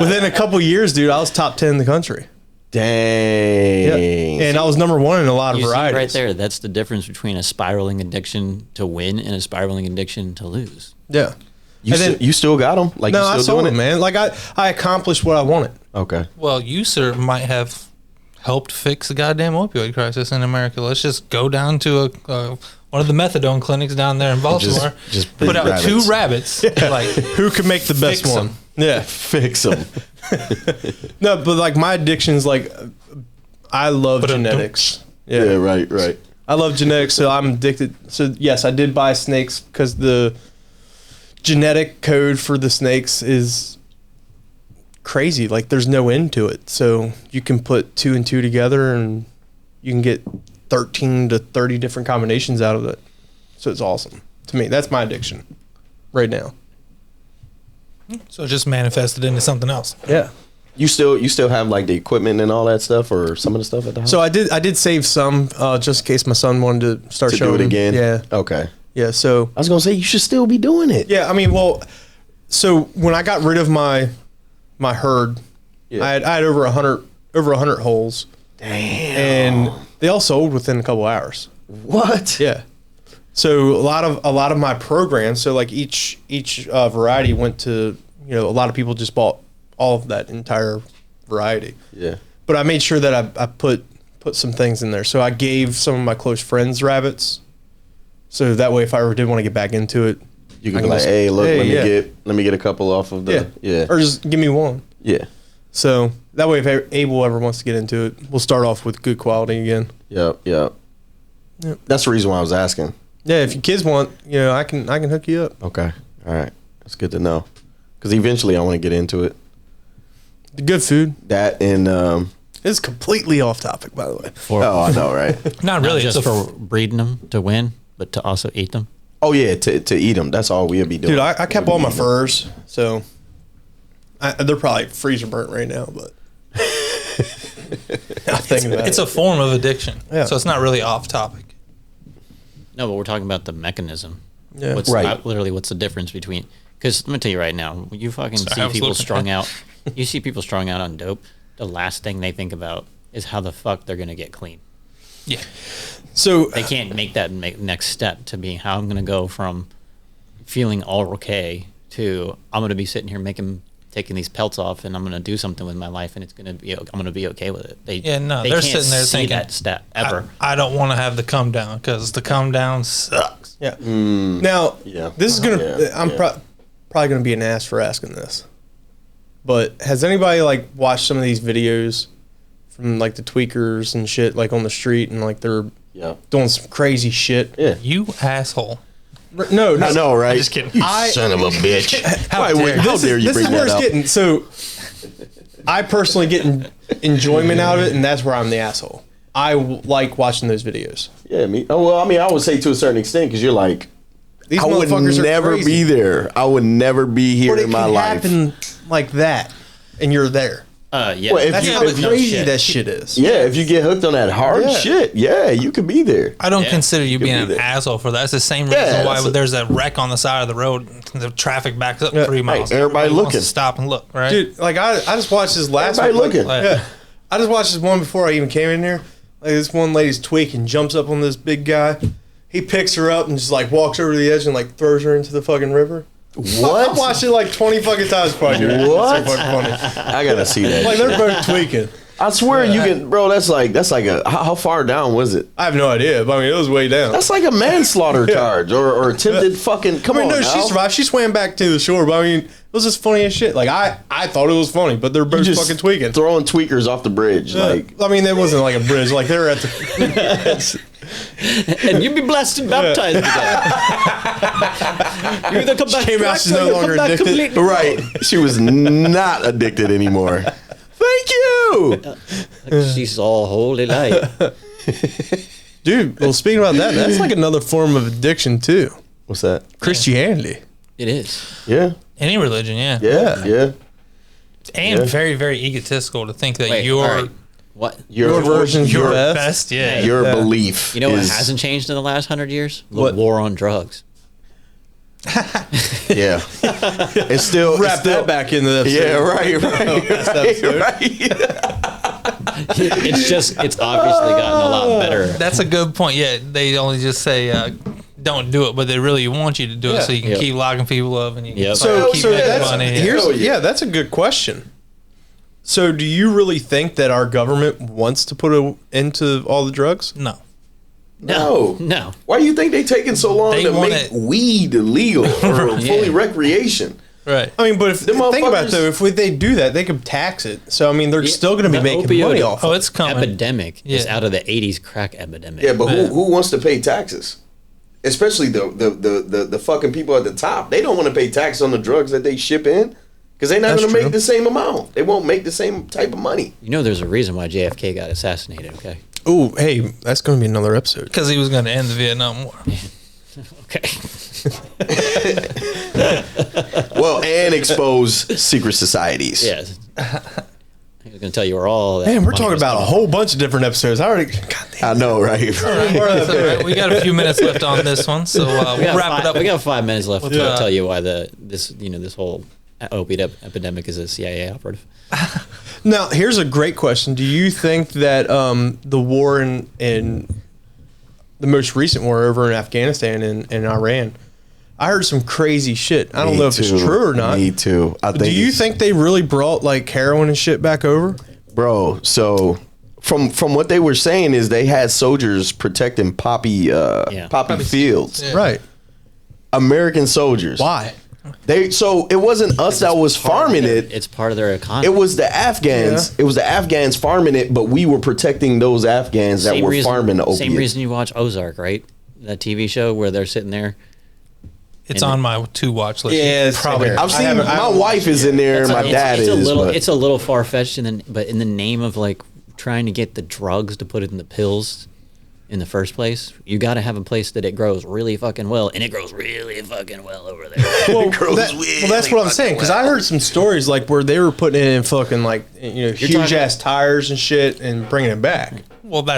Within a couple years, dude, I was top 10 in the country. Dang. Yeah. And I was number 1 in a lot of You see varieties. right there, that's the difference between a spiraling addiction to win and a spiraling addiction to lose. Yeah. You still got them? Like, No, you I still sold doing it, man. Like I accomplished what I wanted. Okay. Well, you, sir, might have helped fix the goddamn opioid crisis in America. Let's just go down to one of the methadone clinics down there in Baltimore. Just put out rabbits. 2 rabbits. Like, Who can make the best Fix one? 'em. Yeah. Fix them. No, but like my addiction's like, I love But genetics. Yeah, right. I love genetics, so I'm addicted. So yes, I did buy snakes because the genetic code for the snakes is crazy. Like there's no end to it. So you can put 2 and 2 together and you can get 13 to 30 different combinations out of it. So it's awesome. To me, that's my addiction right now. so just manifested into something else. Yeah. You still have like the equipment and all that stuff, or some of the stuff at the house? So I did save some just in case my son wanted to start to showing do it again? Yeah. Okay. Yeah. So I was gonna say you should still be doing it. yeah, I mean, well, so when I got rid of my herd, Yeah. I had over 100 holes, Damn. and they all sold within a couple hours. What? Yeah. So a lot of my programs, so like each variety went to, a lot of people just bought all of that entire variety. Yeah. But I made sure that I put some things in there. So I gave some of my close friends rabbits. So that way, if I ever did want to get back into it, You I can be like, just- hey, look, hey, let me get a couple off of the or just give me one. yeah. So that way, if Abel ever wants to get into it, we'll start off with good quality again. Yep. Yep. That's the reason why I was asking. Yeah, if your kids want, I can hook you up. Okay. All right. That's good to know. Because eventually I want to get into it. The good food. That and It's completely off topic, by the way. oh, I know, right? Not Not really. just It's a for breeding them to win, but to also eat them. Oh yeah, to eat them. That's all we'll be doing. Dude, I kept We'll all be my eating 'em. furs, so they're probably freezer burnt right now, but I'm thinking about It's it. a form of addiction. Yeah. So it's not really off topic. No, but we're talking about the mechanism. Yeah. What's Right. literally what's the difference between? Because let me tell you right now, when you fucking Sorry, I see was people looking. strung out. You see people strung out on dope. The last thing they think about is how the fuck they're gonna get clean. Yeah. So They can't make that next step to being how I'm gonna go from feeling all okay to I'm gonna be sitting here taking these pelts off and I'm gonna do something with my life and I'm gonna be okay with it. They Yeah, no, they they're can't sitting there see thinking, that step ever. I don't want to have the come down because the come down sucks. yeah. Now, Yeah. this is gonna. Yeah, I'm yeah. probably gonna be an ass for asking this, but has anybody like watched some of these videos from like the tweakers and shit, like on the street, and like they're Yeah. doing some crazy shit? Yeah. You asshole. No, I know, right? just kidding. You son of a bitch. How dare you This bring is where that it's up? getting. So, I personally get enjoyment out of it, and that's where I'm the asshole. I like watching those videos. Yeah, me. Oh, well, I mean, I would say to a certain extent because you're like, These I would motherfuckers are never crazy. be there. I would never be here But it in my can life. happen like that, and you're there. Yeah, Well, if That's you- how if you- crazy shit. that shit is. Yeah, if you get hooked on that hard Yeah. shit, yeah, you could be there. I don't Yeah. consider you being be an there. asshole for that. It's the same Yeah, reason why that's a- there's a wreck on the side of the road. The traffic backs up Yeah. 3 miles. everybody wants looking. to stop and look, right? Dude, like I just watched this last Everybody one. looking. Like- Yeah. I just watched this one before I even came in here. Like this one lady's tweaking, jumps up on this big guy. He picks her up and just like walks over to the edge and like throws her into the fucking river. What? I've watched it like 20 fucking times before. Dude. What? It's so fucking funny. I gotta see that. Like they're both tweaking. I swear you can, bro. That's like a how far down was it? I have no idea, but I mean it was way down. That's like a manslaughter charge or attempted fucking. Come I mean, on, no, she now. survived. She swam back to the shore, but I mean, it was just funny as shit. Like I thought it was funny, but they're both You just fucking tweaking. throwing tweakers off the bridge. Like I mean, it wasn't like a bridge. Like they were at the. and you'd be blessed and baptized today. You either come back Came out, correct she's or no you come longer back addicted. completely right, she was not addicted anymore. Thank you. wrong. She's all holy light. Dude, well, speaking about that, that's like another form of addiction too. What's that? Christianity. It is. Yeah, Any religion, yeah. yeah, yeah. And Yeah. very, very egotistical to think that Wait, you're. all right. What? Your version's your best. Yeah. Your belief. You know what is, hasn't changed in the last 100 years? The What? war on drugs. Yeah. It's still Wrap that back into the episode. Yeah, right. It's obviously gotten a lot better. That's a good point. Yeah, they only just say don't do it, but they really want you to do it Yeah. so you can Yep. keep locking people up and you can Yep. keep So making that's money. that's a good question. So do you really think that our government wants to put an end to all the drugs? No. No. Why do you think they taking so long They to want make it- weed illegal or fully recreation? Right. I mean, but if Them think about it motherfuckers- though, if they do that, they could tax it. So I mean, they're still going to be The making opioid- money off. Oh, of it. it's coming. Epidemic is Yeah. out of the 80s crack epidemic. Yeah, but Yeah. who wants to pay taxes? Especially the fucking people at the top. They don't want to pay tax on the drugs that they ship in because they're not That's going to true. make the same amount. They won't make the same type of money. You know there's a reason why JFK got assassinated, okay? Oh, hey, that's going to be another episode. Because he was going to end the Vietnam War. Okay. Well, and expose secret societies. Yes. I was going to tell you where all that Man, we're money talking was about a coming whole bunch of different episodes. I already. God damn. I know, right? So, right, we got a few minutes left on this one, so we'll wrap it up. We got 5 minutes left With, to tell you why this whole opiate epidemic is a CIA operative. Now, here's a great question. Do you think that the war in the most recent war over in Afghanistan and Iran, I heard some crazy shit. I don't know if it's true or not. Me too. Do you think they really brought like heroin and shit back over? Bro, so from what they were saying is they had soldiers protecting poppy fields. Yeah. Right. American soldiers. Why? So it wasn't us that was farming it. It's part of their economy. It was the Afghans. Yeah. It was the Afghans farming it, but we were protecting those Afghans that were farming the opiate. Same reason you watch Ozark, right? That TV show where they're sitting there. It's And on my to-watch list. Yeah, it's probably. fair. I've seen I my haven't wife is in there, my dad it's is. a little but- it's a little far fetched, but in the name of like trying to get the drugs to put it in the pills in the first place, you got to have a place that it grows really fucking well, and it grows really fucking well over there. Well, Girls that's really what I'm saying. Because I heard some stories like where they were putting it in fucking like huge talking- ass tires and shit and bringing it back. Well,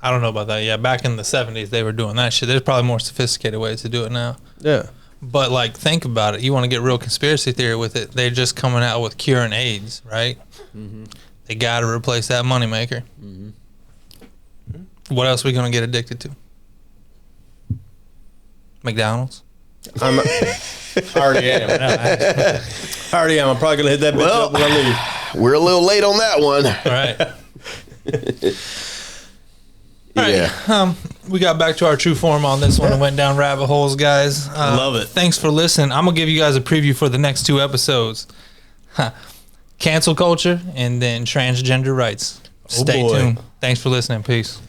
I don't know about that. Yeah, back in the 70s, they were doing that shit. There's probably more sophisticated ways to do it now. Yeah. But, like, think about it. You want to get real conspiracy theory with it. They're just coming out with curing AIDS, right? Mm-hmm. They got to replace that moneymaker. Mm-hmm. What else are we going to get addicted to? McDonald's? I already am. I already am. I'm probably gonna hit that bitch up when I leave. We're a little late on that one. All right. Yeah. We got back to our true form on this one and went down rabbit holes, guys. Love it. Thanks for listening. I'm going to give you guys a preview for the next 2 episodes. Cancel culture and then transgender rights. Stay boy. tuned. Thanks for listening. Peace.